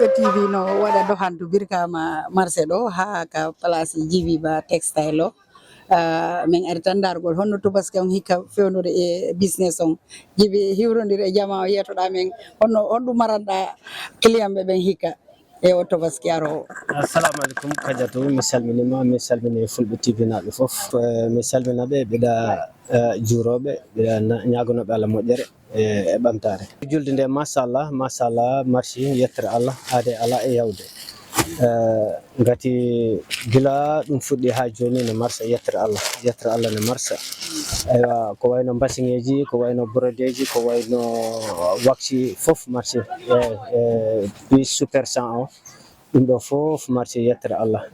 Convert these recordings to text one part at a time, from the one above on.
Fulɓe TV no waɗa dohantu birkama marché ɗo ha ka place Djiby Ba textile o min ari tan dargol honno tubaski on hikka fewnude e business on Djiby hiwrodiri e jama o yetoɗa men honɗum maranɗa client ɓe ɓen hikka e o tubaski arowo. Assalamu alaikum Kadiatou, mi salmini Fulɓe TV naɓe fof, mi salmina ɓe mbiɗa juuroɓe mbiɗa ñagonoɓe Allah moƴƴere e ɓamtare. Julde nde machallah marché yettere Allah haade ala e yawde gati gila ɗum fuɗɗi ha joni no marché yettere Allah no marché aywa ko wayno mbassiŋeji ko wayno brodeji ko wayno waxi fof marché puis super 100 o ɗum ɗo fof marché yettere Allah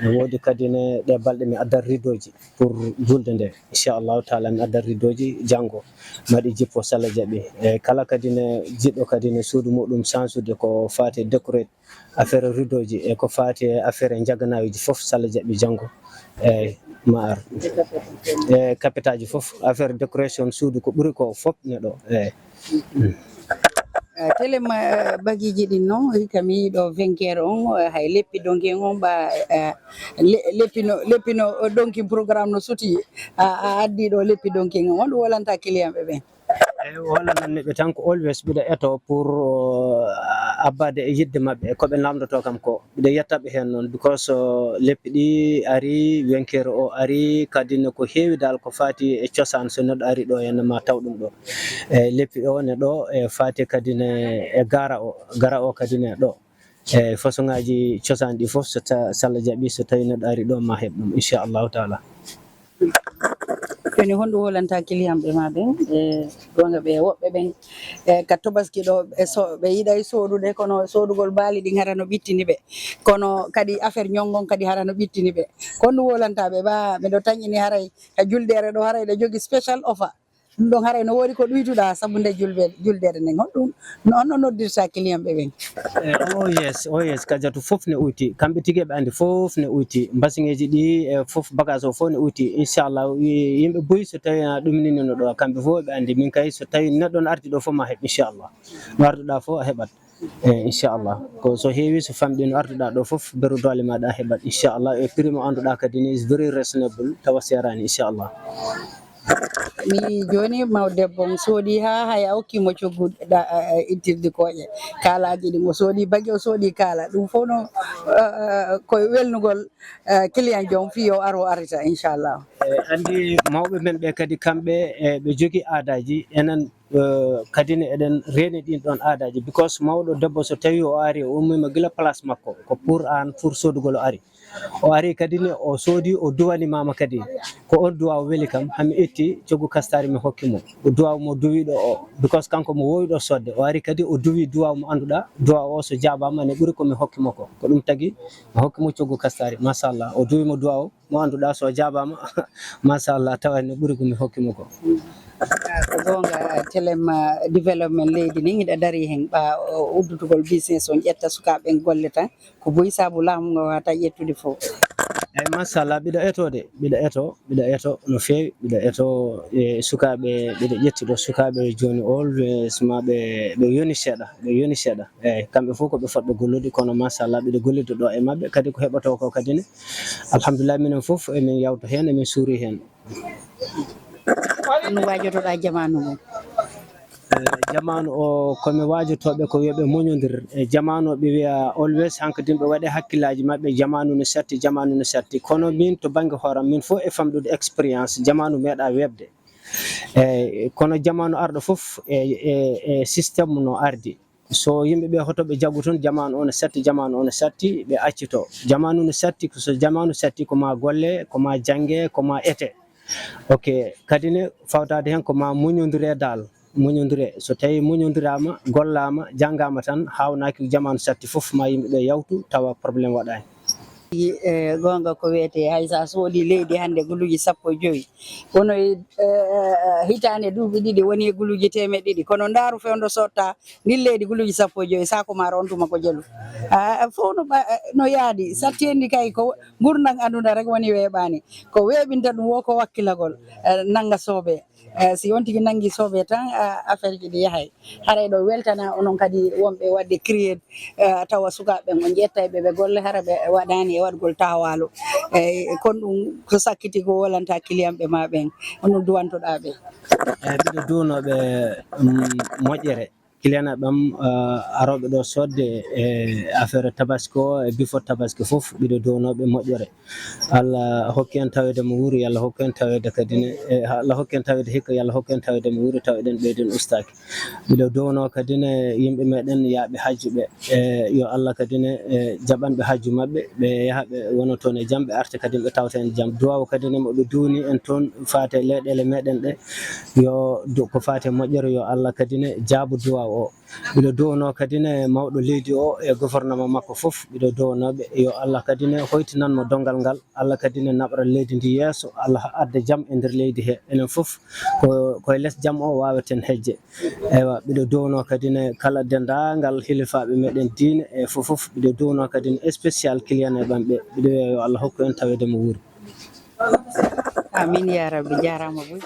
no wodi kadi ne ɗe balɗe mi addat ridoji pour julde nde inchallahu taala mi addat ridoji janggo maɗi jippo so Allah jaaɓi kala kadi ne jiɗɗo kadi ne suudu muɗum change ko fati décorate affaire ridoji e ko fati affaire jaganayoji fof so Allah jaaɓi janggo ma ar capitaji fof affaire décoration suudu ko ɓuuri ko fof neɗo telem bagiji ɗin noon hikka mi yiiɗo vainqueur on hay leppi donkin on ɓa leppino donkin programme no suuti a addi ɗo leppi donkin on ɗum wolanta client ɓe ɓen. Wollananmi ɓe tan ko always mbiɗa eto pour abbade e yidde maɓɓe koɓe lamdoto kam ko mbiɗa yettaɓe hen noon because leppi ɗi ari vainqueur o ari kadi ne ko heewi dal ko fati e cosaan so neɗɗo ari ɗo henna ma taw ɗum ɗo leppi o ne ɗo e fati kadi ne e gara o kadi ne ɗo e façon ngaji cosaan ɗi fof so Allah jaaɓi so tawi neɗɗo ari ɗo ma heɓ ɗum inchallahu taala. Joni honɗum wolanta client ɓe ma ɓen gonga ɓe woɓɓe ɓen ka tobaski ɗo ɓe yiɗay sodude kono sodugol baali ɗin hara no ɓittini ɓe kono kadi affaire ñongon kadi hara no ɓittini ɓe honɗum wolantaɓe ɓa miɗo tañini haray ka juldere ɗo haray ɗe jogi special offer ɗum ɗon haray no woodi ko ɗuytuɗa saabu nde juldere nden honɗum no noddirta client ɓe ɓen. Oh yes Kadiatou fof ne uyti kamɓe tigi ɓe andi fof ne uyti mbassiŋeji ɗi e fof bagage o fof ne uyti inchallah yimɓe boyi so tawi ɗumninino ɗo kamɓe fof ɓe andi min kay so tawi neɗɗo no ardi ɗo fof ma heeɓ inchallah no arduɗa fof a heɓat inchallah ko so heewi so famɗi no arduɗa ɗo fof beru dole maɗa a heɓat inchallah e prix mo anduɗa kadi ni is very reasonable tawa serani inchallah. Mi joni mawdebbo mo soodi ha hay a hokkimo coggu ittirde kooƴe kaalaji ɗi mo soodi bagge o soodi kaala ɗum fof no koye welnugol client jom fi o aro arita inchallah. Andi mawɓe men ɓe kadi kamɓe ɓe jogui aadaji enen kadi ne eɗen reeni ɗin ɗon aadaji because mawɗo debbo so tawi o ari o ummima gila place makko ko pour an pour sodugol o ari o ari kadi ne o soodi o duwanimama kadi ko on duwaw weeli kam hami itti coggu kastari mi hokkimo o duwaw mo duwiɗo o because kanko mo wowiɗo sodde o ari kadi o duwi duwaw mo anduɗa duwaw o so jabama ne ɓuuri komi hokkimo ko ɗum tagui mi hokkimo coggu kastari machallah o duwimo duwaw mo anduɗa so jabama machallah tawa ne ɓuuri komi hokkimo ko. Ko gonga telem développement leydi ni hiɗa dari hen ɓa uddutugol business on ƴetta sukaɓe golle tan ko boyi saabu laamu ngo wata ƴettude fof. eyyi machallah mbiɗa eto no fewi mbiɗa eto e sukaɓe ɓeɗe ƴettiɗo sukaɓe joni always ma ɓe yoni seeɗa eyyi kamɓe fof koɓe fotɓe gollude kono machallah ɓeɗe gollida ɗo e mabɓe kadi ko heɓato ko kadi ne alhamdulillah minen fof emin yawta hen emin suuri hen. no wajotoɗa jamanu mum? Jamanu o komi wajotoɓe ko yoɓe muñodir e jamanu ɓe wiya always hankkadin ɓe waɗe hakkillaji mabɓe jamanu no satti kono min to banggue hooram min fof e famɗude expérience jamanu meeɗa webde kono jamanu arɗo fof e systéme no ardi so yimɓeɓe hotoɓe jaggu toon jamanu o no satti ɓe accito jamanu no satti so jamanu satti koma golle koma jangge koma ete ok kadi ne fawtade hen koma muñodire dal muñodire so tawi muñodirama gollama janggama tan hawnaki jamanu satti fof ma yimɓeɓe yawtu tawa probléme waɗani. gonga ko wiyete hay sa soodi leydi hannde guluji 15 kono hitande duuɓi ɗiɗi woni guluji 200 kono ndaaru fewndo sotta ndin leydi guluji 15 sako maaro on tuma ko jelu fof no yaadi sattendi kay ko gurdam aduna rek woni weeɓani ko weeɓinta ɗum wo ko wakkilagol nanga soobe si on tigi nangi sobe tan affaire ji ɗi yahay haray ɗo weltana onon kadi wonɓe wadde créer tawa sukaɓe on ƴettayɓe ɓe golle hara ɓe waɗani e waɗgol tawalo kon ɗum ko sakkiti ko wolanta client ɓe ma ɓen onon duwantoɗaɓe ɓiɗo duwnoɓe moƴƴere client ɓam aroɓe ɗo sodde affaire tabaski o e before tabaski fof ɓiɗo duwnoɓe moƴƴere Allah hokki en tawede mo wuuri Allah hokki en tawede kadi ne Allah hokki en tawede hikka Allah hokki en tawede mo wuuri taweɗen ɓeyden ustaki ɓiɗo duwno kadi ne yimɓe meɗen yaaɓe hajju ɓe yo Allah kadi ne jaɓanɓe hajju mabɓe ɓe yaha ɓe wona toon e jaam ɓe arte kadi ɓe tawta en jaam duwaw kadi ne moɓe duwni en toon fate leyɗele meɗen ɗe yo ko fate moƴƴere yo Allah kadi ne jaabu duwaw o ɓiɗo duwno kadi ne mawɗo leydi o e gouvernement makko fof ɓiɗo duwnoɓe yo Allah kadi ne hoytinanmo dongal ngal Allah kadi ne naɓra leydi ndi yeeso Allah adda jaam e nder leydi he enen fof koye less jaam o wawaten hejje eywa ɓiɗo duwno kadi ne kala dendagal hilifaɓe meɗen diine e fof ɓiɗo duwno kadi ne spécial client e ɓamɓe ɓiɗo wiya yo Allah hokku en tawede mo wuuri amin ya rabbi jarama boy